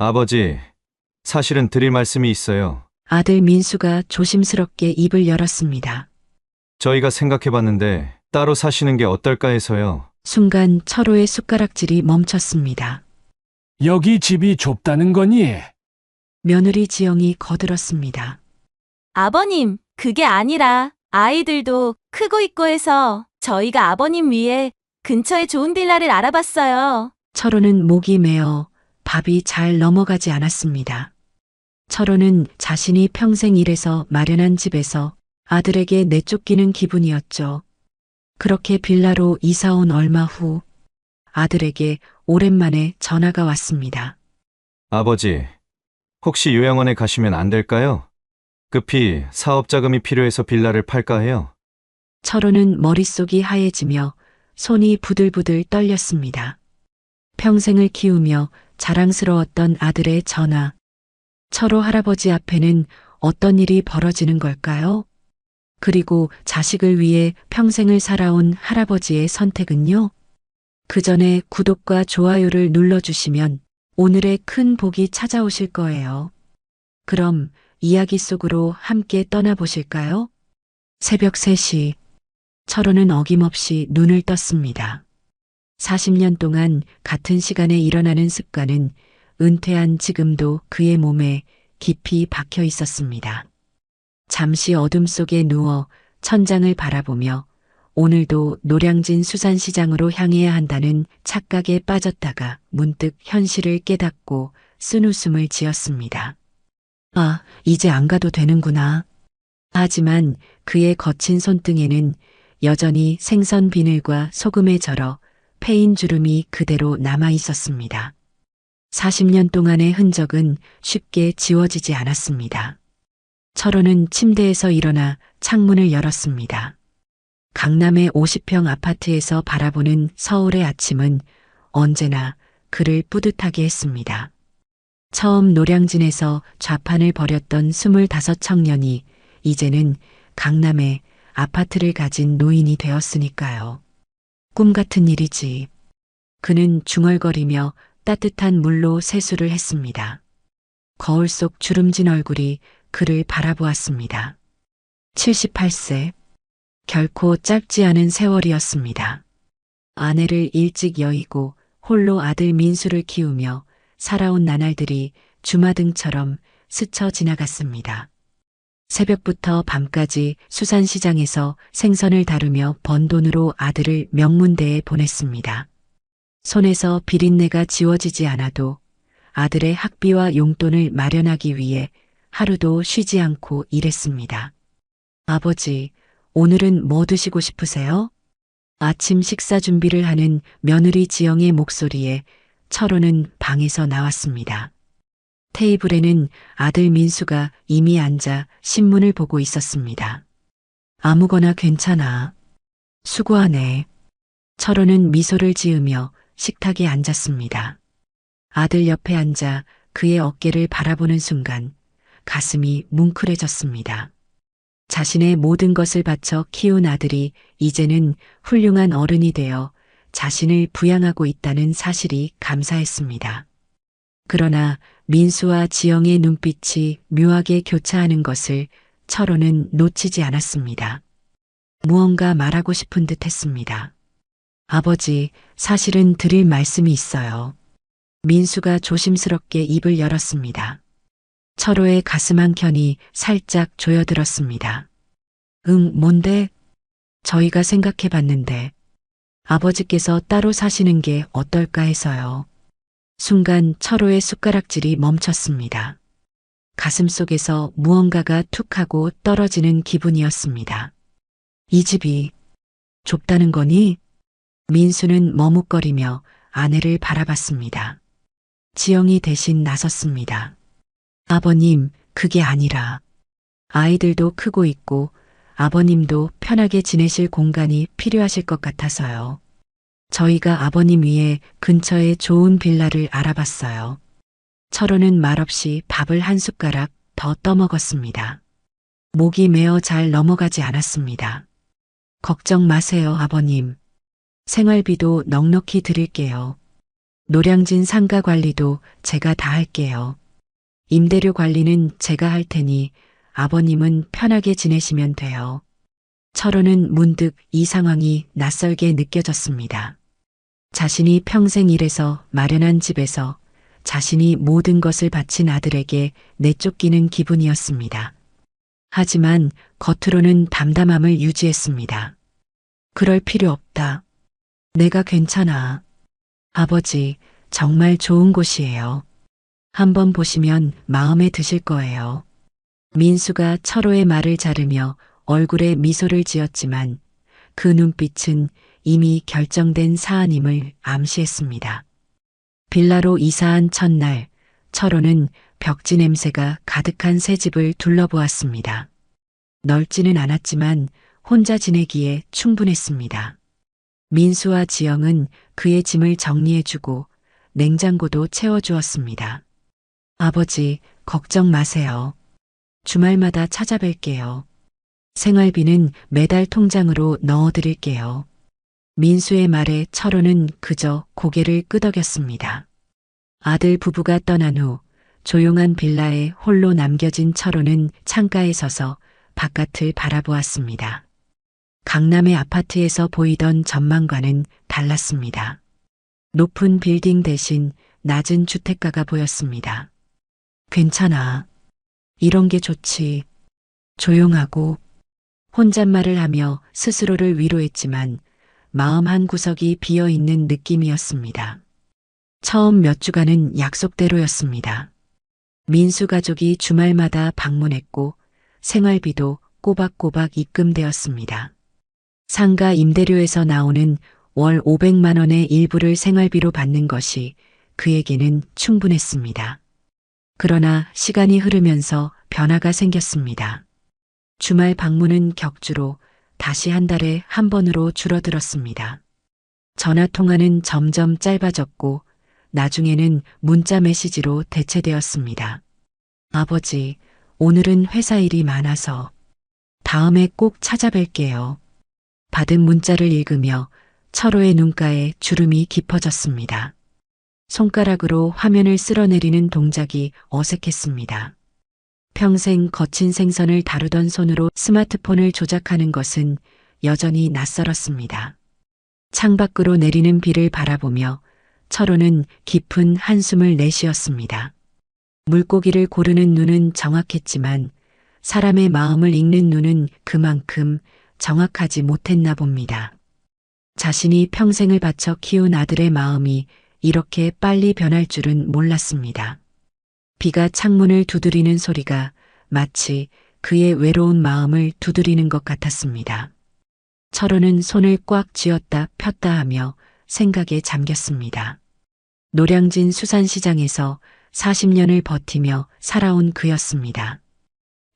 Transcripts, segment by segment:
아버지, 사실은 드릴 말씀이 있어요. 아들 민수가 조심스럽게 입을 열었습니다. 저희가 생각해봤는데 따로 사시는 게 어떨까 해서요. 순간 철호의 숟가락질이 멈췄습니다. 여기 집이 좁다는 거니? 며느리 지영이 거들었습니다. 아버님, 그게 아니라 아이들도 크고 있고 해서 저희가 아버님 위해 근처에 좋은 빌라를 알아봤어요. 철호는 목이 메어 밥이 잘 넘어가지 않았습니다. 철호는 자신이 평생 일해서 마련한 집에서 아들에게 내쫓기는 기분이었죠. 그렇게 빌라로 이사 온 얼마 후 아들에게 오랜만에 전화가 왔습니다. 아버지, 혹시 요양원에 가시면 안 될까요? 급히 사업 자금이 필요해서 빌라를 팔까 해요. 철호는 머릿속이 하얘지며 손이 부들부들 떨렸습니다. 평생을 키우며 자랑스러웠던 아들의 전화. 철호 할아버지 앞에는 어떤 일이 벌어지는 걸까요? 그리고 자식을 위해 평생을 살아온 할아버지의 선택은요? 그 전에 구독과 좋아요를 눌러주시면 오늘의 큰 복이 찾아오실 거예요. 그럼 이야기 속으로 함께 떠나보실까요? 새벽 3시, 철호는 어김없이 눈을 떴습니다. 40년 동안 같은 시간에 일어나는 습관은 은퇴한 지금도 그의 몸에 깊이 박혀 있었습니다. 잠시 어둠 속에 누워 천장을 바라보며 오늘도 노량진 수산시장으로 향해야 한다는 착각에 빠졌다가 문득 현실을 깨닫고 쓴웃음을 지었습니다. 아, 이제 안 가도 되는구나. 하지만 그의 거친 손등에는 여전히 생선 비늘과 소금에 절어 패인 주름이 그대로 남아 있었습니다. 40년 동안의 흔적은 쉽게 지워지지 않았습니다. 철호는 침대에서 일어나 창문을 열었습니다. 강남의 50평 아파트에서 바라보는 서울의 아침은 언제나 그를 뿌듯하게 했습니다. 처음 노량진에서 좌판을 벌였던 25 청년이 이제는 강남에 아파트를 가진 노인이 되었으니까요. 꿈 같은 일이지. 그는 중얼거리며 따뜻한 물로 세수를 했습니다. 거울 속 주름진 얼굴이 그를 바라보았습니다. 78세. 결코 짧지 않은 세월이었습니다. 아내를 일찍 여의고 홀로 아들 민수를 키우며 살아온 나날들이 주마등처럼 스쳐 지나갔습니다. 새벽부터 밤까지 수산시장에서 생선을 다루며 번 돈으로 아들을 명문대에 보냈습니다. 손에서 비린내가 지워지지 않아도 아들의 학비와 용돈을 마련하기 위해 하루도 쉬지 않고 일했습니다. 아버지, 오늘은 뭐 드시고 싶으세요? 아침 식사 준비를 하는 며느리 지영의 목소리에 철호는 방에서 나왔습니다. 테이블에는 아들 민수가 이미 앉아 신문을 보고 있었습니다. 아무거나 괜찮아. 수고하네. 철호는 미소를 지으며 식탁에 앉았습니다. 아들 옆에 앉아 그의 어깨를 바라보는 순간 가슴이 뭉클해졌습니다. 자신의 모든 것을 바쳐 키운 아들이 이제는 훌륭한 어른이 되어 자신을 부양하고 있다는 사실이 감사했습니다. 그러나 민수와 지영의 눈빛이 묘하게 교차하는 것을 철호는 놓치지 않았습니다. 무언가 말하고 싶은 듯 했습니다. 아버지, 사실은 드릴 말씀이 있어요. 민수가 조심스럽게 입을 열었습니다. 철호의 가슴 한켠이 살짝 조여들었습니다. 뭔데? 저희가 생각해 봤는데 아버지께서 따로 사시는 게 어떨까 해서요. 순간 철호의 숟가락질이 멈췄습니다. 가슴 속에서 무언가가 툭 하고 떨어지는 기분이었습니다. 이 집이 좁다는 거니? 민수는 머뭇거리며 아내를 바라봤습니다. 지영이 대신 나섰습니다. 아버님, 그게 아니라 아이들도 크고 있고 아버님도 편하게 지내실 공간이 필요하실 것 같아서요. 저희가 아버님 위해 근처에 좋은 빌라를 알아봤어요. 철호는 말없이 밥을 한 숟가락 더 떠먹었습니다. 목이 메어 잘 넘어가지 않았습니다. 걱정 마세요, 아버님. 생활비도 넉넉히 드릴게요. 노량진 상가 관리도 제가 다 할게요. 임대료 관리는 제가 할 테니 아버님은 편하게 지내시면 돼요. 철호는 문득 이 상황이 낯설게 느껴졌습니다. 자신이 평생 일해서 마련한 집에서 자신이 모든 것을 바친 아들에게 내쫓기는 기분이었습니다. 하지만 겉으로는 담담함을 유지했습니다. 그럴 필요 없다. 내가 괜찮아. 아버지, 정말 좋은 곳이에요. 한번 보시면 마음에 드실 거예요. 민수가 철호의 말을 자르며 얼굴에 미소를 지었지만 그 눈빛은 이미 결정된 사안임을 암시했습니다. 빌라로 이사한 첫날, 철호는 벽지 냄새가 가득한 새 집을 둘러보았습니다. 넓지는 않았지만 혼자 지내기에 충분했습니다. 민수와 지영은 그의 짐을 정리해주고 냉장고도 채워주었습니다. 아버지, 걱정 마세요. 주말마다 찾아뵐게요. 생활비는 매달 통장으로 넣어드릴게요. 민수의 말에 철호는 그저 고개를 끄덕였습니다. 아들 부부가 떠난 후 조용한 빌라에 홀로 남겨진 철호는 창가에 서서 바깥을 바라보았습니다. 강남의 아파트에서 보이던 전망과는 달랐습니다. 높은 빌딩 대신 낮은 주택가가 보였습니다. 괜찮아. 이런 게 좋지. 조용하고 혼잣말을 하며 스스로를 위로했지만 마음 한 구석이 비어있는 느낌이었습니다. 처음 몇 주간은 약속대로였습니다. 민수 가족이 주말마다 방문했고 생활비도 꼬박꼬박 입금되었습니다. 상가 임대료에서 나오는 월 500만 원의 일부를 생활비로 받는 것이 그에게는 충분했습니다. 그러나 시간이 흐르면서 변화가 생겼습니다. 주말 방문은 격주로 다시 한 달에 한 번으로 줄어들었습니다. 전화 통화는 점점 짧아졌고 나중에는 문자 메시지로 대체되었습니다. 아버지, 오늘은 회사 일이 많아서 다음에 꼭 찾아뵐게요. 받은 문자를 읽으며 철호의 눈가에 주름이 깊어졌습니다. 손가락으로 화면을 쓸어내리는 동작이 어색했습니다. 평생 거친 생선을 다루던 손으로 스마트폰을 조작하는 것은 여전히 낯설었습니다. 창밖으로 내리는 비를 바라보며 철호는 깊은 한숨을 내쉬었습니다. 물고기를 고르는 눈은 정확했지만 사람의 마음을 읽는 눈은 그만큼 정확하지 못했나 봅니다. 자신이 평생을 바쳐 키운 아들의 마음이 이렇게 빨리 변할 줄은 몰랐습니다. 비가 창문을 두드리는 소리가 마치 그의 외로운 마음을 두드리는 것 같았습니다. 철호는 손을 꽉 쥐었다 폈다 하며 생각에 잠겼습니다. 노량진 수산시장에서 40년을 버티며 살아온 그였습니다.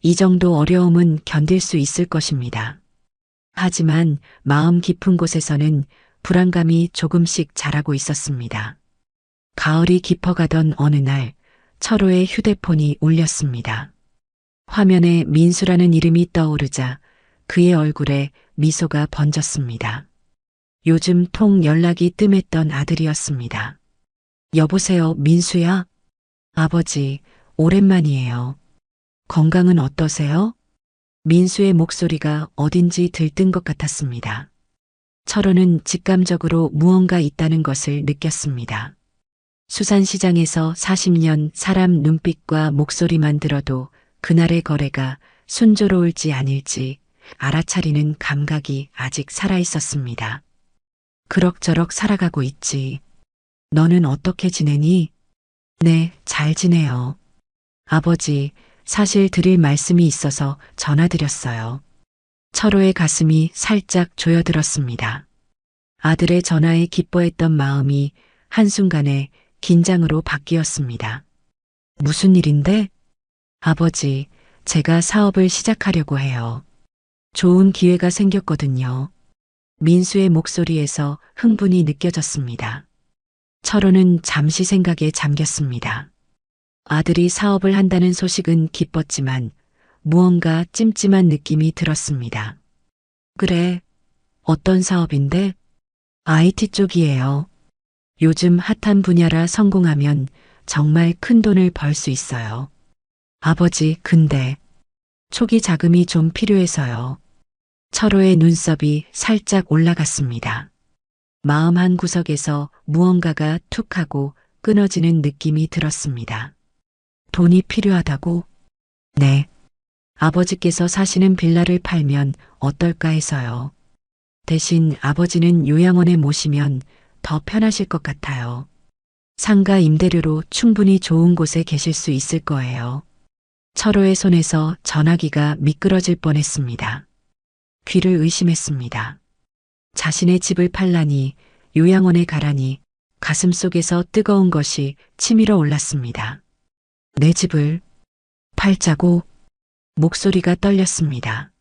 이 정도 어려움은 견딜 수 있을 것입니다. 하지만 마음 깊은 곳에서는 불안감이 조금씩 자라고 있었습니다. 가을이 깊어가던 어느 날 철호의 휴대폰이 울렸습니다. 화면에 민수라는 이름이 떠오르자 그의 얼굴에 미소가 번졌습니다. 요즘 통 연락이 뜸했던 아들이었습니다. 여보세요, 민수야? 아버지, 오랜만이에요. 건강은 어떠세요? 민수의 목소리가 어딘지 들뜬 것 같았습니다. 철호는 직감적으로 무언가 있다는 것을 느꼈습니다. 수산시장에서 40년 사람 눈빛과 목소리만 들어도 그날의 거래가 순조로울지 아닐지 알아차리는 감각이 아직 살아있었습니다. 그럭저럭 살아가고 있지. 너는 어떻게 지내니? 네, 잘 지내요. 아버지, 사실 드릴 말씀이 있어서 전화드렸어요. 철호의 가슴이 살짝 조여들었습니다. 아들의 전화에 기뻐했던 마음이 한순간에 긴장으로 바뀌었습니다. 무슨 일인데? 아버지, 제가 사업을 시작하려고 해요. 좋은 기회가 생겼거든요. 민수의 목소리에서 흥분이 느껴졌습니다. 철호는 잠시 생각에 잠겼습니다. 아들이 사업을 한다는 소식은 기뻤지만 무언가 찜찜한 느낌이 들었습니다. 그래, 어떤 사업인데? IT 쪽이에요. 요즘 핫한 분야라 성공하면 정말 큰 돈을 벌 수 있어요. 아버지, 근데 초기 자금이 좀 필요해서요. 철호의 눈썹이 살짝 올라갔습니다. 마음 한 구석에서 무언가가 툭 하고 끊어지는 느낌이 들었습니다. 돈이 필요하다고? 네. 아버지께서 사시는 빌라를 팔면 어떨까 해서요. 대신 아버지는 요양원에 모시면 더 편하실 것 같아요. 상가 임대료로 충분히 좋은 곳에 계실 수 있을 거예요. 철호의 손에서 전화기가 미끄러질 뻔했습니다. 귀를 의심했습니다. 자신의 집을 팔라니, 요양원에 가라니 가슴속에서 뜨거운 것이 치밀어 올랐습니다. 내 집을 팔자고? 목소리가 떨렸습니다.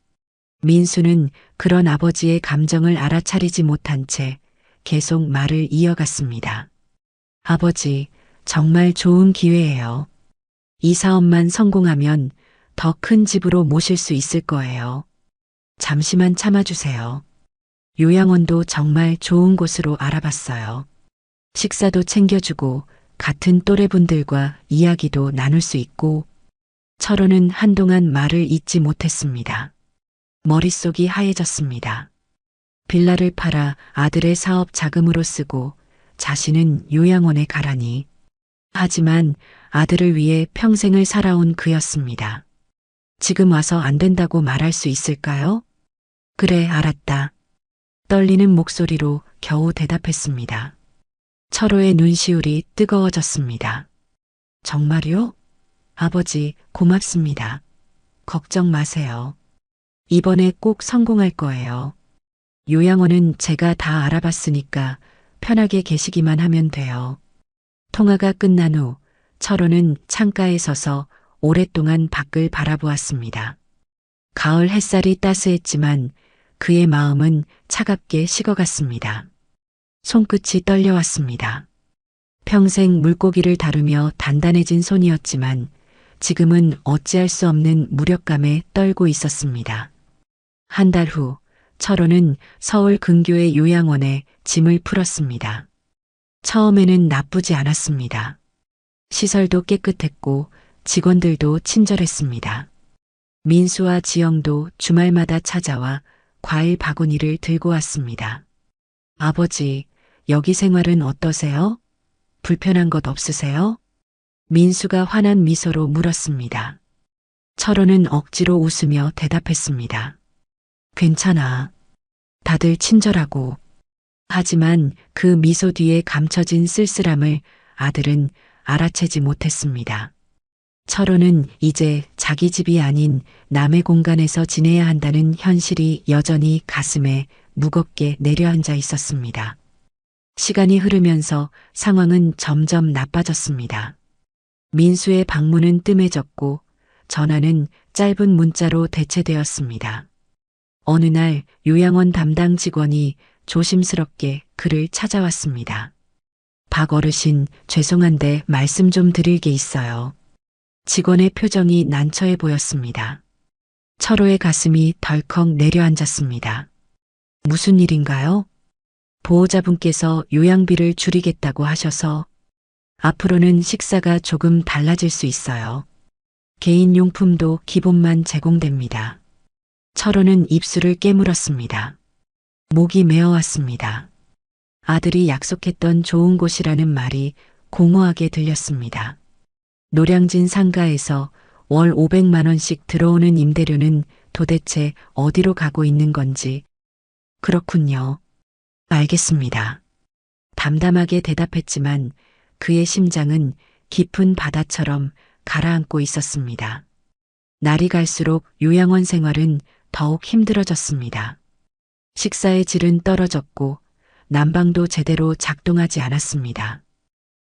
민수는 그런 아버지의 감정을 알아차리지 못한 채 계속 말을 이어갔습니다. 아버지, 정말 좋은 기회예요. 이 사업만 성공하면 더 큰 집으로 모실 수 있을 거예요. 잠시만 참아주세요. 요양원도 정말 좋은 곳으로 알아봤어요. 식사도 챙겨주고 같은 또래분들과 이야기도 나눌 수 있고. 철호는 한동안 말을 잇지 못했습니다. 머릿속이 하얘졌습니다. 빌라를 팔아 아들의 사업 자금으로 쓰고 자신은 요양원에 가라니. 하지만 아들을 위해 평생을 살아온 그였습니다. 지금 와서 안 된다고 말할 수 있을까요? 그래, 알았다. 떨리는 목소리로 겨우 대답했습니다. 철호의 눈시울이 뜨거워졌습니다. 정말요? 아버지, 고맙습니다. 걱정 마세요. 이번에 꼭 성공할 거예요. 요양원은 제가 다 알아봤으니까 편하게 계시기만 하면 돼요. 통화가 끝난 후 철호는 창가에 서서 오랫동안 밖을 바라보았습니다. 가을 햇살이 따스했지만 그의 마음은 차갑게 식어갔습니다. 손끝이 떨려왔습니다. 평생 물고기를 다루며 단단해진 손이었지만 지금은 어찌할 수 없는 무력감에 떨고 있었습니다. 한 달 후 철호는 서울 근교의 요양원에 짐을 풀었습니다. 처음에는 나쁘지 않았습니다. 시설도 깨끗했고 직원들도 친절했습니다. 민수와 지영도 주말마다 찾아와 과일 바구니를 들고 왔습니다. 아버지, 여기 생활은 어떠세요? 불편한 것 없으세요? 민수가 환한 미소로 물었습니다. 철호는 억지로 웃으며 대답했습니다. 괜찮아. 다들 친절하고. 하지만 그 미소 뒤에 감춰진 쓸쓸함을 아들은 알아채지 못했습니다. 철호는 이제 자기 집이 아닌 남의 공간에서 지내야 한다는 현실이 여전히 가슴에 무겁게 내려앉아 있었습니다. 시간이 흐르면서 상황은 점점 나빠졌습니다. 민수의 방문은 뜸해졌고 전화는 짧은 문자로 대체되었습니다. 어느 날 요양원 담당 직원이 조심스럽게 그를 찾아왔습니다. 박 어르신, 죄송한데 말씀 좀 드릴 게 있어요. 직원의 표정이 난처해 보였습니다. 철호의 가슴이 덜컥 내려앉았습니다. 무슨 일인가요? 보호자분께서 요양비를 줄이겠다고 하셔서 앞으로는 식사가 조금 달라질 수 있어요. 개인 용품도 기본만 제공됩니다. 철호는 입술을 깨물었습니다. 목이 메어왔습니다. 아들이 약속했던 좋은 곳이라는 말이 공허하게 들렸습니다. 노량진 상가에서 월 500만 원씩 들어오는 임대료는 도대체 어디로 가고 있는 건지. 그렇군요. 알겠습니다. 담담하게 대답했지만 그의 심장은 깊은 바다처럼 가라앉고 있었습니다. 날이 갈수록 요양원 생활은 더욱 힘들어졌습니다. 식사의 질은 떨어졌고 난방도 제대로 작동하지 않았습니다.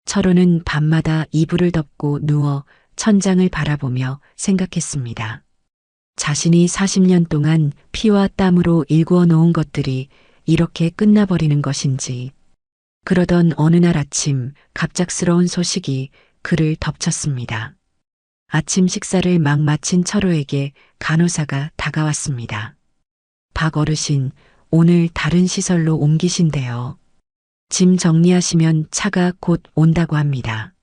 철호는 밤마다 이불을 덮고 누워 천장을 바라보며 생각했습니다. 자신이 40년 동안 피와 땀으로 일구어 놓은 것들이 이렇게 끝나버리는 것인지. 그러던 어느 날 아침 갑작스러운 소식이 그를 덮쳤습니다. 아침 식사를 막 마친 철호에게 간호사가 다가왔습니다. 박 어르신, 오늘 다른 시설로 옮기신대요. 짐 정리하시면 차가 곧 온다고 합니다.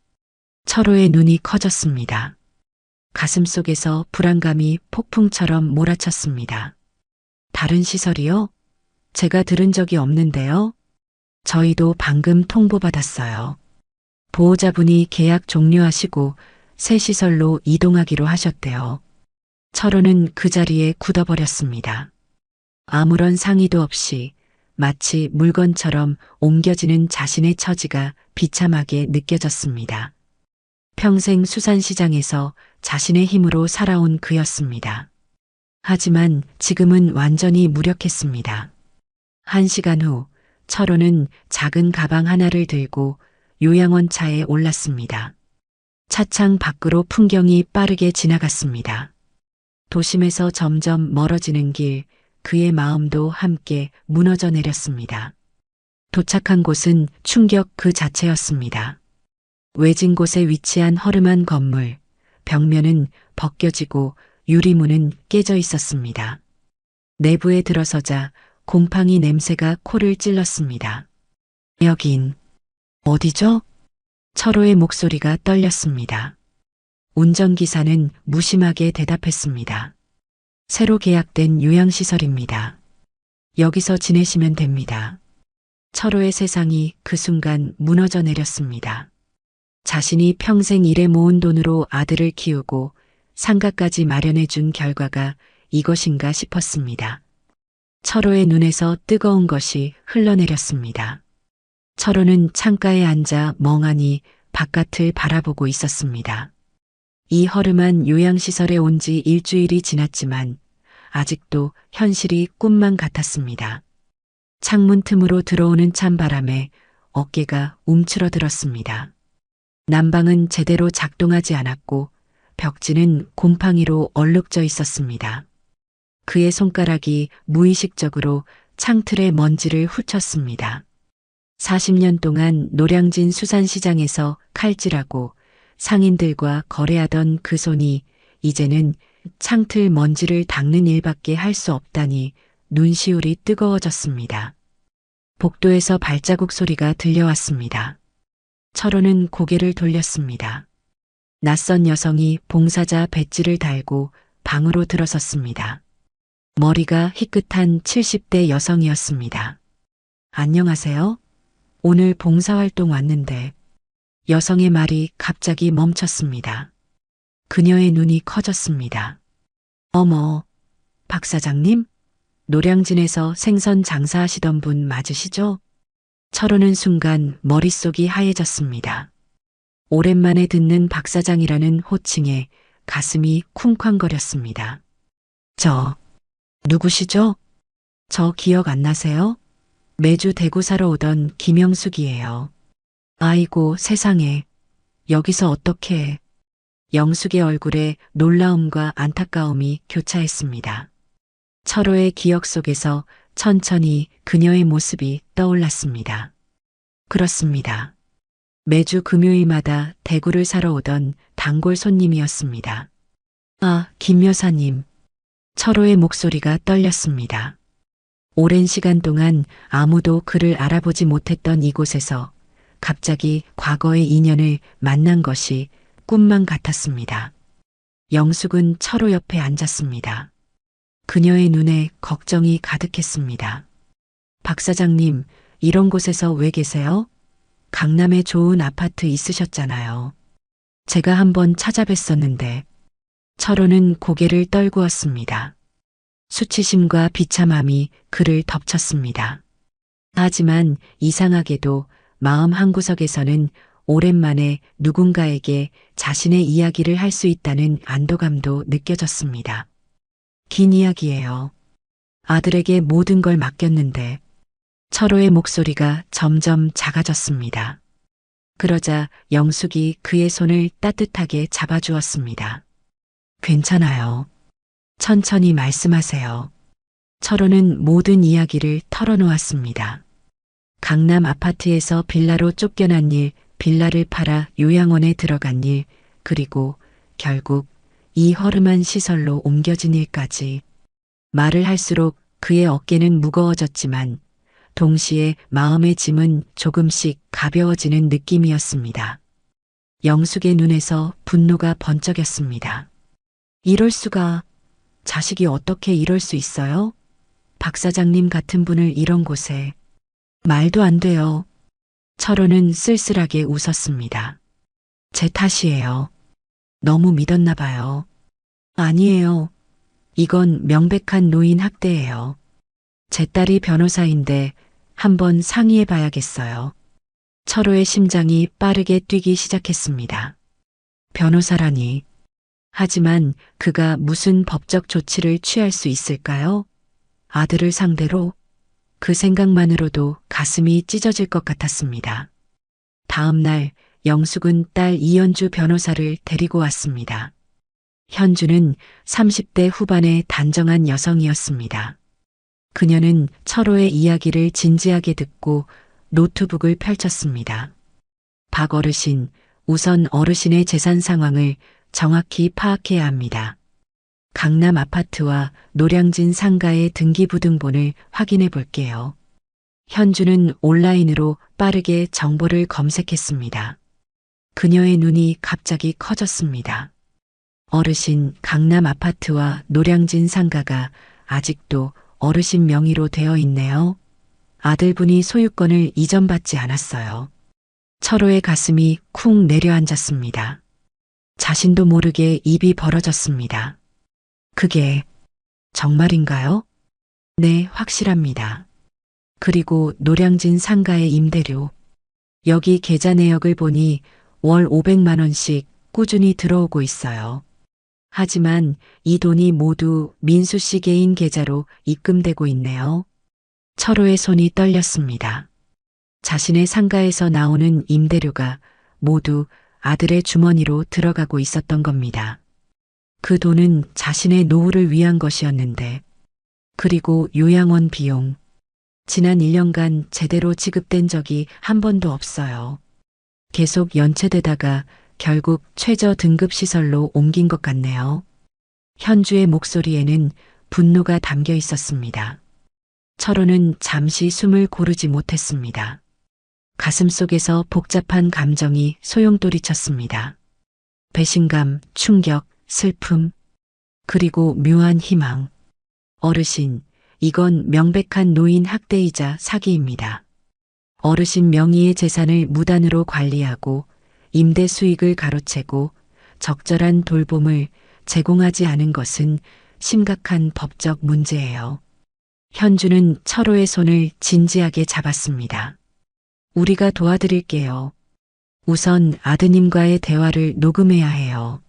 철호의 눈이 커졌습니다. 가슴 속에서 불안감이 폭풍처럼 몰아쳤습니다. 다른 시설이요? 제가 들은 적이 없는데요. 저희도 방금 통보받았어요. 보호자분이 계약 종료하시고 새 시설로 이동하기로 하셨대요. 철호는 그 자리에 굳어버렸습니다. 아무런 상의도 없이 마치 물건처럼 옮겨지는 자신의 처지가 비참하게 느껴졌습니다. 평생 수산시장에서 자신의 힘으로 살아온 그였습니다. 하지만 지금은 완전히 무력했습니다. 1시간 후 철호는 작은 가방 하나를 들고 요양원 차에 올랐습니다. 차창 밖으로 풍경이 빠르게 지나갔습니다. 도심에서 점점 멀어지는 길, 그의 마음도 함께 무너져 내렸습니다. 도착한 곳은 충격 그 자체였습니다. 외진 곳에 위치한 허름한 건물, 벽면은 벗겨지고 유리문은 깨져 있었습니다. 내부에 들어서자 곰팡이 냄새가 코를 찔렀습니다. 여긴 어디죠? 철호의 목소리가 떨렸습니다. 운전기사는 무심하게 대답했습니다. 새로 계약된 요양시설입니다. 여기서 지내시면 됩니다. 철호의 세상이 그 순간 무너져 내렸습니다. 자신이 평생 일해 모은 돈으로 아들을 키우고 상가까지 마련해 준 결과가 이것인가 싶었습니다. 철호의 눈에서 뜨거운 것이 흘러내렸습니다. 철호는 창가에 앉아 멍하니 바깥을 바라보고 있었습니다. 이 허름한 요양시설에 온 지 일주일이 지났지만 아직도 현실이 꿈만 같았습니다. 창문 틈으로 들어오는 찬바람에 어깨가 움츠러들었습니다. 난방은 제대로 작동하지 않았고 벽지는 곰팡이로 얼룩져 있었습니다. 그의 손가락이 무의식적으로 창틀의 먼지를 훑쳤습니다. 40년 동안 노량진 수산시장에서 칼질하고 상인들과 거래하던 그 손이 이제는 창틀 먼지를 닦는 일밖에 할 수 없다니 눈시울이 뜨거워졌습니다. 복도에서 발자국 소리가 들려왔습니다. 철호는 고개를 돌렸습니다. 낯선 여성이 봉사자 배지를 달고 방으로 들어섰습니다. 머리가 희끗한 70대 여성이었습니다. 안녕하세요. 오늘 봉사활동 왔는데 여성의 말이 갑자기 멈췄습니다. 그녀의 눈이 커졌습니다. 어머, 박 사장님? 노량진에서 생선 장사하시던 분 맞으시죠? 철호는 순간 머릿속이 하얘졌습니다. 오랜만에 듣는 박 사장이라는 호칭에 가슴이 쿵쾅거렸습니다. 누구시죠? 저 기억 안 나세요? 매주 대구 사러 오던 김영숙이에요. 아이고 세상에, 여기서 어떻게... 영숙의 얼굴에 놀라움과 안타까움이 교차했습니다. 철호의 기억 속에서 천천히 그녀의 모습이 떠올랐습니다. 그렇습니다. 매주 금요일마다 대구를 사러 오던 단골 손님이었습니다. 아, 김 여사님. 철호의 목소리가 떨렸습니다. 오랜 시간 동안 아무도 그를 알아보지 못했던 이곳에서 갑자기 과거의 인연을 만난 것이 꿈만 같았습니다. 영숙은 철호 옆에 앉았습니다. 그녀의 눈에 걱정이 가득했습니다. 박 사장님, 이런 곳에서 왜 계세요? 강남에 좋은 아파트 있으셨잖아요. 제가 한번 찾아뵀었는데. 철호는 고개를 떨구었습니다. 수치심과 비참함이 그를 덮쳤습니다. 하지만 이상하게도 마음 한구석에서는 오랜만에 누군가에게 자신의 이야기를 할 수 있다는 안도감도 느껴졌습니다. 긴 이야기예요. 아들에게 모든 걸 맡겼는데. 철호의 목소리가 점점 작아졌습니다. 그러자 영숙이 그의 손을 따뜻하게 잡아주었습니다. 괜찮아요. 천천히 말씀하세요. 철호는 모든 이야기를 털어놓았습니다. 강남 아파트에서 빌라로 쫓겨난 일, 빌라를 팔아 요양원에 들어간 일, 그리고 결국 이 허름한 시설로 옮겨진 일까지. 말을 할수록 그의 어깨는 무거워졌지만 동시에 마음의 짐은 조금씩 가벼워지는 느낌이었습니다. 영숙의 눈에서 분노가 번쩍였습니다. 이럴 수가, 자식이 어떻게 이럴 수 있어요? 박 사장님 같은 분을 이런 곳에. 말도 안 돼요. 철호는 쓸쓸하게 웃었습니다. 제 탓이에요. 너무 믿었나 봐요. 아니에요. 이건 명백한 노인 학대예요. 제 딸이 변호사인데 한번 상의해 봐야겠어요. 철호의 심장이 빠르게 뛰기 시작했습니다. 변호사라니. 하지만 그가 무슨 법적 조치를 취할 수 있을까요? 아들을 상대로? 그 생각만으로도 가슴이 찢어질 것 같았습니다. 다음 날 영숙은 딸 이연주 변호사를 데리고 왔습니다. 현주는 30대 후반의 단정한 여성이었습니다. 그녀는 철호의 이야기를 진지하게 듣고 노트북을 펼쳤습니다. 박 어르신, 우선 어르신의 재산 상황을 정확히 파악해야 합니다. 강남 아파트와 노량진 상가의 등기부등본을 확인해 볼게요. 현주는 온라인으로 빠르게 정보를 검색했습니다. 그녀의 눈이 갑자기 커졌습니다. 어르신, 강남 아파트와 노량진 상가가 아직도 어르신 명의로 되어 있네요. 아들분이 소유권을 이전받지 않았어요. 철호의 가슴이 쿵 내려앉았습니다. 자신도 모르게 입이 벌어졌습니다. 그게 정말인가요? 네, 확실합니다. 그리고 노량진 상가의 임대료. 여기 계좌 내역을 보니 월 500만 원씩 꾸준히 들어오고 있어요. 하지만 이 돈이 모두 민수 씨 개인 계좌로 입금되고 있네요. 철호의 손이 떨렸습니다. 자신의 상가에서 나오는 임대료가 모두 아들의 주머니로 들어가고 있었던 겁니다. 그 돈은 자신의 노후를 위한 것이었는데, 그리고 요양원 비용. 지난 1년간 제대로 지급된 적이 한 번도 없어요. 계속 연체되다가 결국 최저 등급 시설로 옮긴 것 같네요. 현주의 목소리에는 분노가 담겨 있었습니다. 철호는 잠시 숨을 고르지 못했습니다. 가슴속에서 복잡한 감정이 소용돌이쳤습니다. 배신감, 충격, 슬픔, 그리고 묘한 희망. 어르신, 이건 명백한 노인 학대이자 사기입니다. 어르신 명의의 재산을 무단으로 관리하고 임대 수익을 가로채고 적절한 돌봄을 제공하지 않은 것은 심각한 법적 문제예요. 현주는 철호의 손을 진지하게 잡았습니다. 우리가 도와드릴게요. 우선 아드님과의 대화를 녹음해야 해요.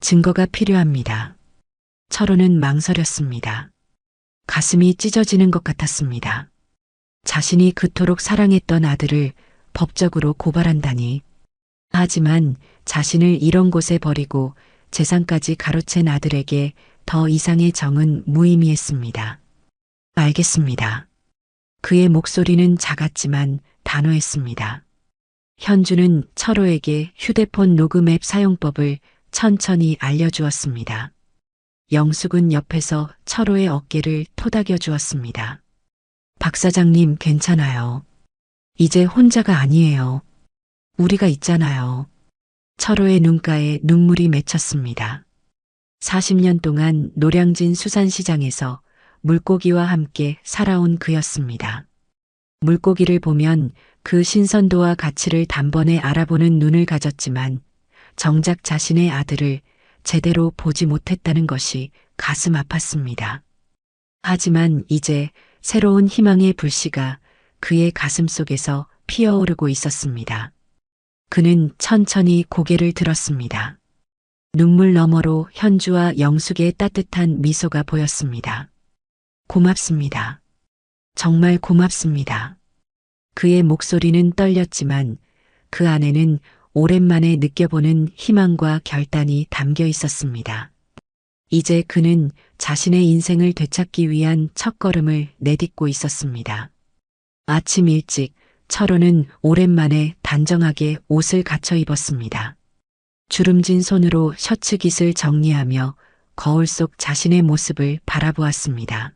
증거가 필요합니다. 철호는 망설였습니다. 가슴이 찢어지는 것 같았습니다. 자신이 그토록 사랑했던 아들을 법적으로 고발한다니. 하지만 자신을 이런 곳에 버리고 재산까지 가로챈 아들에게 더 이상의 정은 무의미했습니다. 알겠습니다. 그의 목소리는 작았지만 단호했습니다. 현주는 철호에게 휴대폰 녹음 앱 사용법을 천천히 알려주었습니다. 영숙은 옆에서 철호의 어깨를 토닥여 주었습니다. 박 사장님 괜찮아요. 이제 혼자가 아니에요. 우리가 있잖아요. 철호의 눈가에 눈물이 맺혔습니다. 40년 동안 노량진 수산시장에서 물고기와 함께 살아온 그였습니다. 물고기를 보면 그 신선도와 가치를 단번에 알아보는 눈을 가졌지만 정작 자신의 아들을 제대로 보지 못했다는 것이 가슴 아팠습니다. 하지만 이제 새로운 희망의 불씨가 그의 가슴 속에서 피어오르고 있었습니다. 그는 천천히 고개를 들었습니다. 눈물 너머로 현주와 영숙의 따뜻한 미소가 보였습니다. 고맙습니다. 정말 고맙습니다. 그의 목소리는 떨렸지만 그 안에는 오랜만에 느껴보는 희망과 결단이 담겨 있었습니다. 이제 그는 자신의 인생을 되찾기 위한 첫걸음을 내딛고 있었습니다. 아침 일찍 철호는 오랜만에 단정하게 옷을 갖춰 입었습니다. 주름진 손으로 셔츠 깃을 정리하며 거울 속 자신의 모습을 바라보았습니다.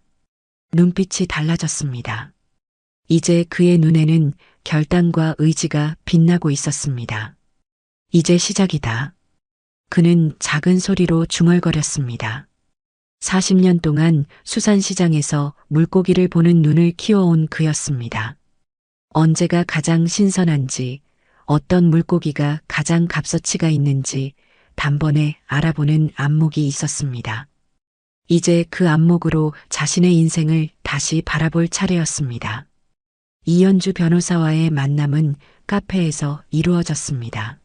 눈빛이 달라졌습니다. 이제 그의 눈에는 결단과 의지가 빛나고 있었습니다. 이제 시작이다. 그는 작은 소리로 중얼거렸습니다. 40년 동안 수산시장에서 물고기를 보는 눈을 키워온 그였습니다. 언제가 가장 신선한지, 어떤 물고기가 가장 값어치가 있는지 단번에 알아보는 안목이 있었습니다. 이제 그 안목으로 자신의 인생을 다시 바라볼 차례였습니다. 이연주 변호사와의 만남은 카페에서 이루어졌습니다.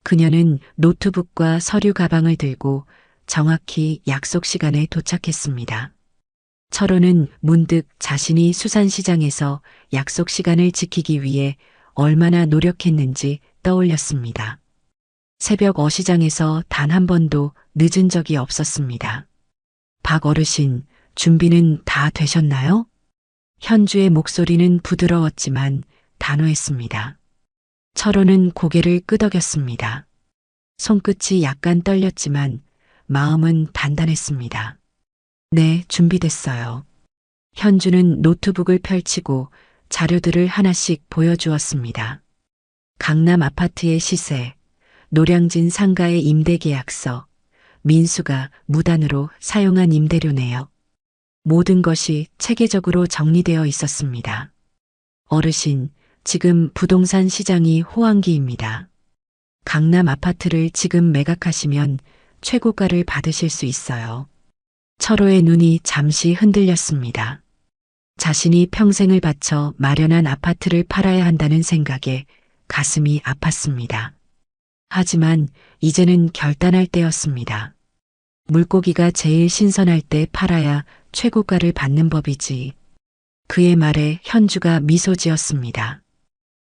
그녀는 노트북과 서류 가방을 들고 정확히 약속 시간에 도착했습니다. 철호는 문득 자신이 수산시장에서 약속 시간을 지키기 위해 얼마나 노력했는지 떠올렸습니다. 새벽 어시장에서 단 한 번도 늦은 적이 없었습니다. 박 어르신, 준비는 다 되셨나요? 현주의 목소리는 부드러웠지만 단호했습니다. 철호는 고개를 끄덕였습니다. 손끝이 약간 떨렸지만 마음은 단단했습니다. 네, 준비됐어요. 현주는 노트북을 펼치고 자료들을 하나씩 보여주었습니다. 강남 아파트의 시세, 노량진 상가의 임대계약서, 민수가 무단으로 사용한 임대료네요. 모든 것이 체계적으로 정리되어 있었습니다. 어르신, 지금 부동산 시장이 호황기입니다. 강남 아파트를 지금 매각하시면 최고가를 받으실 수 있어요. 철호의 눈이 잠시 흔들렸습니다. 자신이 평생을 바쳐 마련한 아파트를 팔아야 한다는 생각에 가슴이 아팠습니다. 하지만 이제는 결단할 때였습니다. 물고기가 제일 신선할 때 팔아야 최고가를 받는 법이지. 그의 말에 현주가 미소 지었습니다.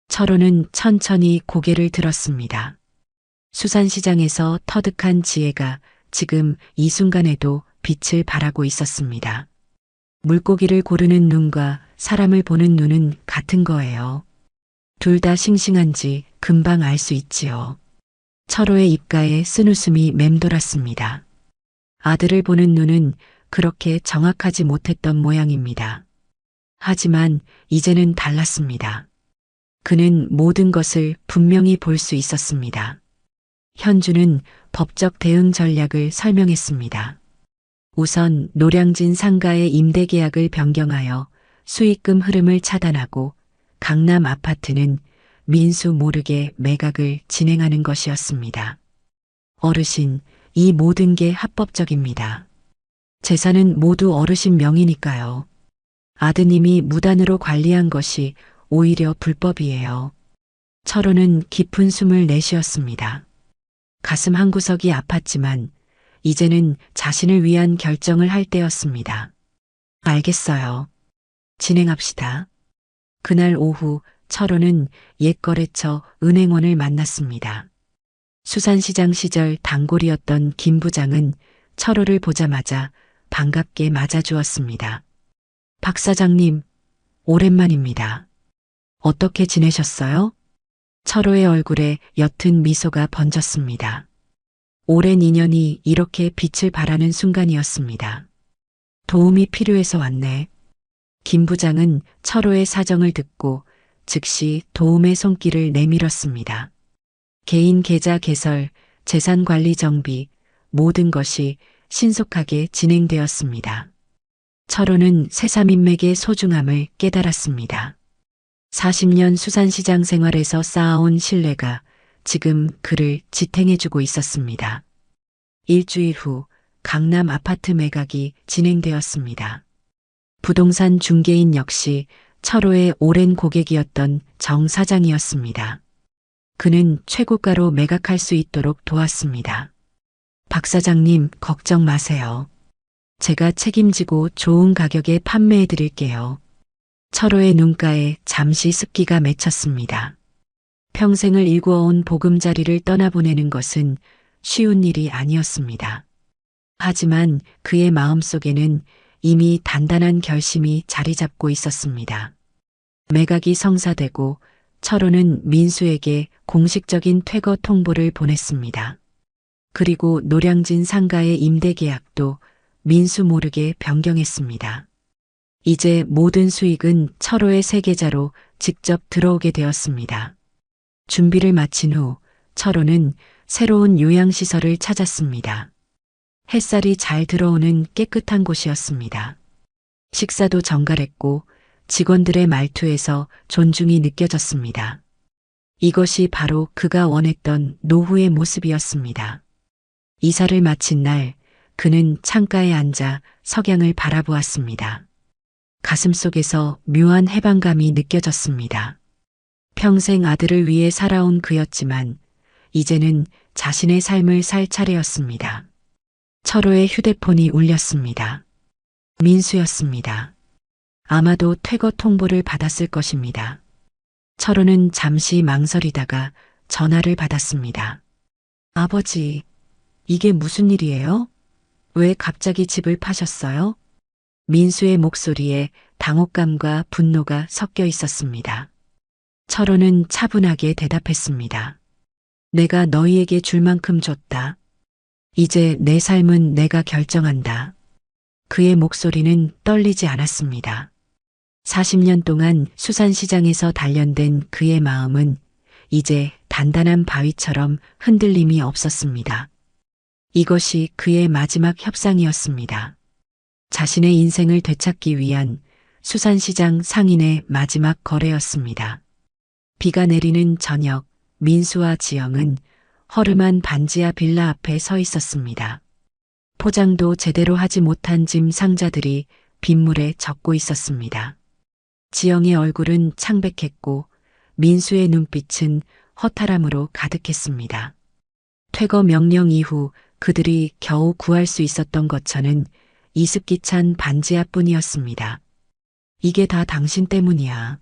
철호는 천천히 고개를 들었습니다. 수산시장에서 터득한 지혜가 지금 이 순간에도 빛을 발하고 있었습니다. 물고기를 고르는 눈과 사람을 보는 눈은 같은 거예요. 둘 다 싱싱한지 금방 알 수 있지요. 철호의 입가에 쓴웃음이 맴돌았습니다. 아들을 보는 눈은 그렇게 정확하지 못했던 모양입니다. 하지만 이제는 달랐습니다. 그는 모든 것을 분명히 볼 수 있었습니다. 현주는 법적 대응 전략을 설명했습니다. 우선 노량진 상가의 임대계약을 변경하여 수익금 흐름을 차단하고 강남 아파트는 민수 모르게 매각을 진행하는 것이었습니다. 어르신, 이 모든 게 합법적입니다. 재산은 모두 어르신 명의니까요. 아드님이 무단으로 관리한 것이 오히려 불법이에요. 철호는 깊은 숨을 내쉬었습니다. 가슴 한구석이 아팠지만 이제는 자신을 위한 결정을 할 때였습니다. 알겠어요. 진행합시다. 그날 오후 철호는 옛 거래처 은행원을 만났습니다. 수산시장 시절 단골이었던 김 부장은 철호를 보자마자 반갑게 맞아주었습니다. 박 사장님, 오랜만입니다. 어떻게 지내셨어요? 철호의 얼굴에 옅은 미소가 번졌습니다. 오랜 인연이 이렇게 빛을 발하는 순간이었습니다. 도움이 필요해서 왔네. 김 부장은 철호의 사정을 듣고 즉시 도움의 손길을 내밀었습니다. 개인 계좌 개설, 재산 관리 정비, 모든 것이 신속하게 진행되었습니다. 철호는 새삼인맥의 소중함을 깨달았습니다. 40년 수산시장 생활에서 쌓아온 신뢰가 지금 그를 지탱해주고 있었습니다. 일주일 후 강남 아파트 매각이 진행되었습니다. 부동산 중개인 역시 철호의 오랜 고객이었던 정 사장이었습니다. 그는 최고가로 매각할 수 있도록 도왔습니다. 박 사장님, 걱정 마세요. 제가 책임지고 좋은 가격에 판매해 드릴게요. 철호의 눈가에 잠시 습기가 맺혔습니다. 평생을 일구어온 보금자리를 떠나보내는 것은 쉬운 일이 아니었습니다. 하지만 그의 마음속에는 이미 단단한 결심이 자리 잡고 있었습니다. 매각이 성사되고 철호는 민수에게 공식적인 퇴거 통보를 보냈습니다. 그리고 노량진 상가의 임대 계약도 민수 모르게 변경했습니다. 이제 모든 수익은 철호의 세계자로 직접 들어오게 되었습니다. 준비를 마친 후 철호는 새로운 요양시설을 찾았습니다. 햇살이 잘 들어오는 깨끗한 곳이었습니다. 식사도 정갈했고 직원들의 말투에서 존중이 느껴졌습니다. 이것이 바로 그가 원했던 노후의 모습이었습니다. 이사를 마친 날 그는 창가에 앉아 석양을 바라보았습니다. 가슴속에서 묘한 해방감이 느껴졌습니다. 평생 아들을 위해 살아온 그였지만 이제는 자신의 삶을 살 차례였습니다. 철호의 휴대폰이 울렸습니다. 민수였습니다. 아마도 퇴거 통보를 받았을 것입니다. 철호는 잠시 망설이다가 전화를 받았습니다. 아버지, 이게 무슨 일이에요? 왜 갑자기 집을 파셨어요? 민수의 목소리에 당혹감과 분노가 섞여 있었습니다. 철호는 차분하게 대답했습니다. 내가 너희에게 줄 만큼 줬다. 이제 내 삶은 내가 결정한다. 그의 목소리는 떨리지 않았습니다. 40년 동안 수산시장에서 단련된 그의 마음은 이제 단단한 바위처럼 흔들림이 없었습니다. 이것이 그의 마지막 협상이었습니다. 자신의 인생을 되찾기 위한 수산시장 상인의 마지막 거래였습니다. 비가 내리는 저녁, 민수와 지영은 허름한 반지하 빌라 앞에 서 있었습니다. 포장도 제대로 하지 못한 짐 상자들이 빗물에 젖고 있었습니다. 지영의 얼굴은 창백했고 민수의 눈빛은 허탈함으로 가득했습니다. 퇴거 명령 이후 그들이 겨우 구할 수 있었던 거처는 이습기 찬 반지하뿐이었습니다. 이게 다 당신 때문이야.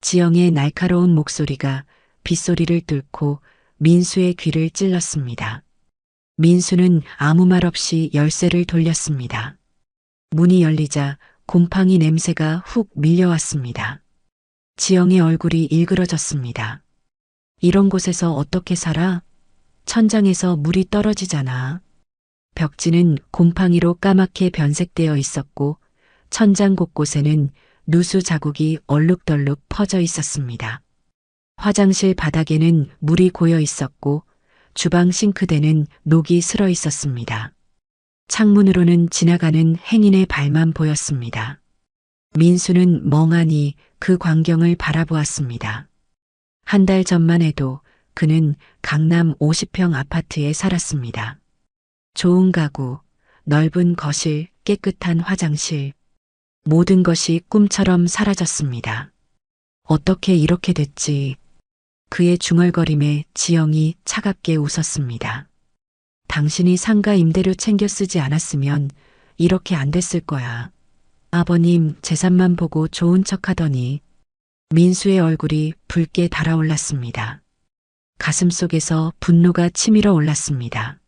지영의 날카로운 목소리가 빗소리를 뚫고 민수의 귀를 찔렀습니다. 민수는 아무 말 없이 열쇠를 돌렸습니다. 문이 열리자 곰팡이 냄새가 훅 밀려왔습니다. 지영의 얼굴이 일그러졌습니다. 이런 곳에서 어떻게 살아? 천장에서 물이 떨어지잖아. 벽지는 곰팡이로 까맣게 변색되어 있었고 천장 곳곳에는 누수 자국이 얼룩덜룩 퍼져 있었습니다. 화장실 바닥에는 물이 고여 있었고 주방 싱크대는 녹이 슬어 있었습니다. 창문으로는 지나가는 행인의 발만 보였습니다. 민수는 멍하니 그 광경을 바라보았습니다. 한 달 전만 해도 그는 강남 50평 아파트에 살았습니다. 좋은 가구, 넓은 거실, 깨끗한 화장실, 모든 것이 꿈처럼 사라졌습니다. 어떻게 이렇게 됐지? 그의 중얼거림에 지영이 차갑게 웃었습니다. 당신이 상가 임대료 챙겨 쓰지 않았으면 이렇게 안 됐을 거야. 아버님 재산만 보고 좋은 척 하더니. 민수의 얼굴이 붉게 달아올랐습니다. 가슴속에서 분노가 치밀어 올랐습니다.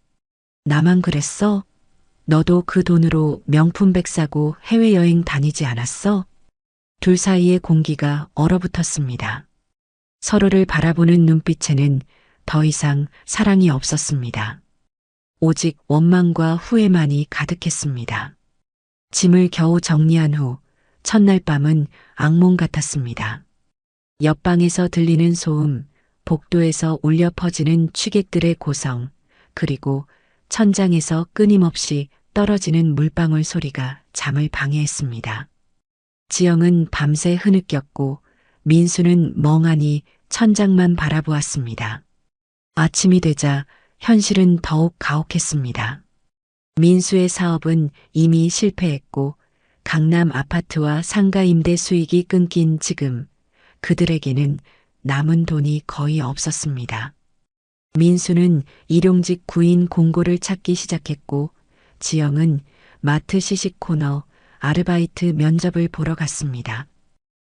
나만 그랬어? 너도 그 돈으로 명품백 사고 해외여행 다니지 않았어? 둘 사이의 공기가 얼어붙었습니다. 서로를 바라보는 눈빛에는 더 이상 사랑이 없었습니다. 오직 원망과 후회만이 가득했습니다. 짐을 겨우 정리한 후 첫날 밤은 악몽 같았습니다. 옆방에서 들리는 소음, 복도에서 울려 퍼지는 취객들의 고성, 그리고 천장에서 끊임없이 떨어지는 물방울 소리가 잠을 방해했습니다. 지영은 밤새 흐느꼈고 민수는 멍하니 천장만 바라보았습니다. 아침이 되자 현실은 더욱 가혹했습니다. 민수의 사업은 이미 실패했고 강남 아파트와 상가 임대 수익이 끊긴 지금 그들에게는 남은 돈이 거의 없었습니다. 민수는 일용직 구인 공고를 찾기 시작했고 지영은 마트 시식 코너 아르바이트 면접을 보러 갔습니다.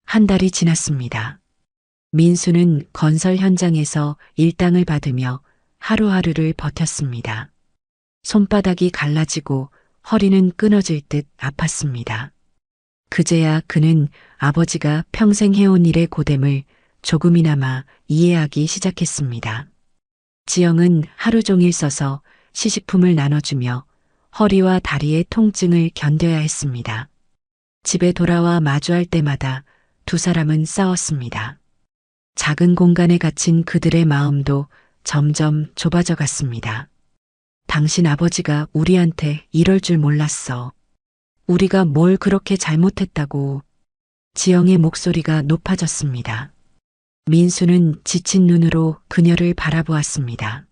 한 달이 지났습니다. 민수는 건설 현장에서 일당을 받으며 하루하루를 버텼습니다. 손바닥이 갈라지고 허리는 끊어질 듯 아팠습니다. 그제야 그는 아버지가 평생 해온 일의 고됨을 조금이나마 이해하기 시작했습니다. 지영은 하루 종일 써서 시식품을 나눠주며 허리와 다리의 통증을 견뎌야 했습니다. 집에 돌아와 마주할 때마다 두 사람은 싸웠습니다. 작은 공간에 갇힌 그들의 마음도 점점 좁아져 갔습니다. 당신 아버지가 우리한테 이럴 줄 몰랐어. 우리가 뭘 그렇게 잘못했다고. 지영의 목소리가 높아졌습니다. 민수는 지친 눈으로 그녀를 바라보았습니다.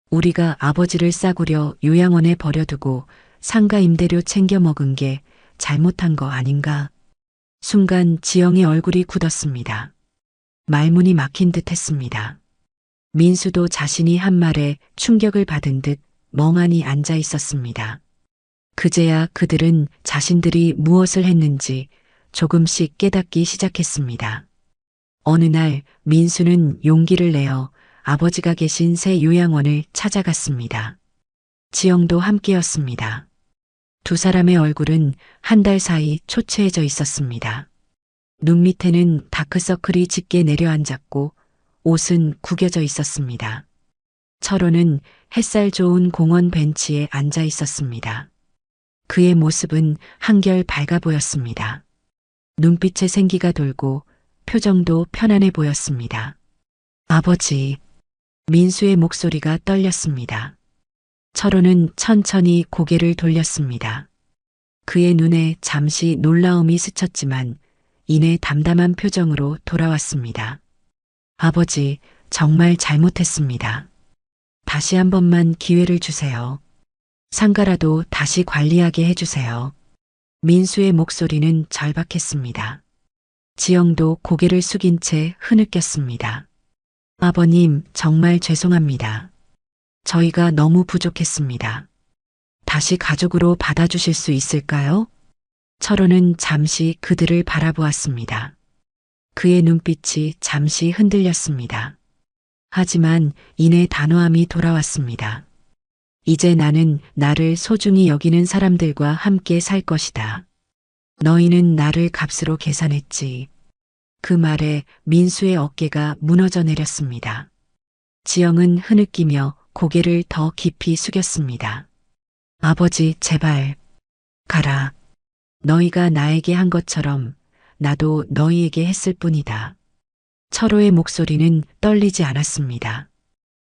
우리가 아버지를 싸구려 요양원에 버려두고 상가 임대료 챙겨 먹은 게 잘못한 거 아닌가? 순간 지영의 얼굴이 굳었습니다. 말문이 막힌 듯 했습니다. 민수도 자신이 한 말에 충격을 받은 듯 멍하니 앉아 있었습니다. 그제야 그들은 자신들이 무엇을 했는지 조금씩 깨닫기 시작했습니다. 어느 날 민수는 용기를 내어 아버지가 계신 새 요양원을 찾아갔습니다. 지영도 함께였습니다. 두 사람의 얼굴은 한 달 사이 초췌해져 있었습니다. 눈 밑에는 다크서클이 짙게 내려앉았고 옷은 구겨져 있었습니다. 철호는 햇살 좋은 공원 벤치에 앉아 있었습니다. 그의 모습은 한결 밝아 보였습니다. 눈빛에 생기가 돌고 표정도 편안해 보였습니다. 아버지, 민수의 목소리가 떨렸습니다. 철호는 천천히 고개를 돌렸습니다. 그의 눈에 잠시 놀라움이 스쳤지만 이내 담담한 표정으로 돌아왔습니다. 아버지, 정말 잘못했습니다. 다시 한 번만 기회를 주세요. 상가라도 다시 관리하게 해주세요. 민수의 목소리는 절박했습니다. 지영도 고개를 숙인 채 흐느꼈습니다. 아버님, 정말 죄송합니다. 저희가 너무 부족했습니다. 다시 가족으로 받아주실 수 있을까요? 철호는 잠시 그들을 바라보았습니다. 그의 눈빛이 잠시 흔들렸습니다. 하지만 이내 단호함이 돌아왔습니다. 이제 나는 나를 소중히 여기는 사람들과 함께 살 것이다. 너희는 나를 값으로 계산했지. 그 말에 민수의 어깨가 무너져 내렸습니다. 지영은 흐느끼며 고개를 더 깊이 숙였습니다. 아버지, 제발 가라. 너희가 나에게 한 것처럼 나도 너희에게 했을 뿐이다. 철호의 목소리는 떨리지 않았습니다.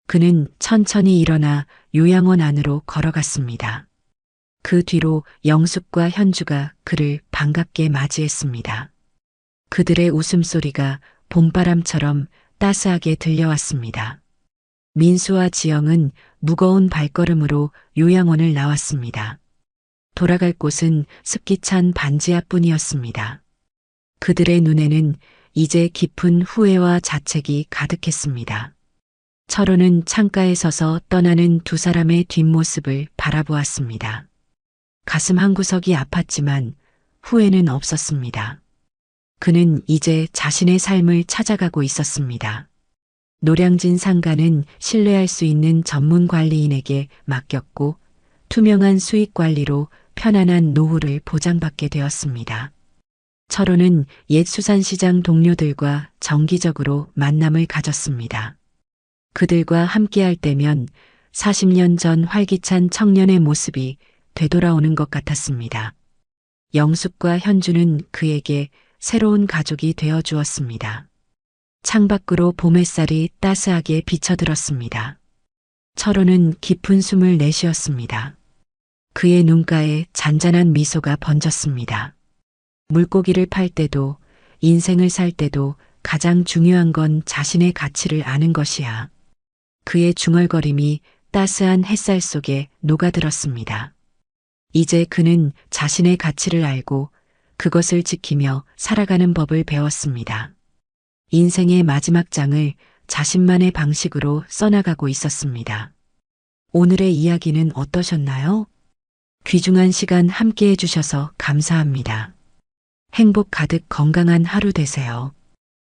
그는 천천히 일어나 요양원 안으로 걸어갔습니다. 그 뒤로 영숙과 현주가 그를 반갑게 맞이했습니다. 그들의 웃음소리가 봄바람처럼 따스하게 들려왔습니다. 민수와 지영은 무거운 발걸음으로 요양원을 나왔습니다. 돌아갈 곳은 습기 찬 반지하뿐이었습니다. 그들의 눈에는 이제 깊은 후회와 자책이 가득했습니다. 철호는 창가에 서서 떠나는 두 사람의 뒷모습을 바라보았습니다. 가슴 한구석이 아팠지만 후회는 없었습니다. 그는 이제 자신의 삶을 찾아가고 있었습니다. 노량진 상가는 신뢰할 수 있는 전문 관리인에게 맡겼고 투명한 수익 관리로 편안한 노후를 보장받게 되었습니다. 철호는 옛 수산시장 동료들과 정기적으로 만남을 가졌습니다. 그들과 함께할 때면 40년 전 활기찬 청년의 모습이 되돌아오는 것 같았습니다. 영숙과 현주는 그에게 새로운 가족이 되어 주었습니다. 창밖으로 봄 햇살이 따스하게 비쳐들었습니다. 철호는 깊은 숨을 내쉬었습니다. 그의 눈가에 잔잔한 미소가 번졌습니다. 물고기를 팔 때도 인생을 살 때도 가장 중요한 건 자신의 가치를 아는 것이야. 그의 중얼거림이 따스한 햇살 속에 녹아들었습니다. 이제 그는 자신의 가치를 알고 그것을 지키며 살아가는 법을 배웠습니다. 인생의 마지막 장을 자신만의 방식으로 써나가고 있었습니다. 오늘의 이야기는 어떠셨나요? 귀중한 시간 함께 해주셔서 감사합니다. 행복 가득 건강한 하루 되세요.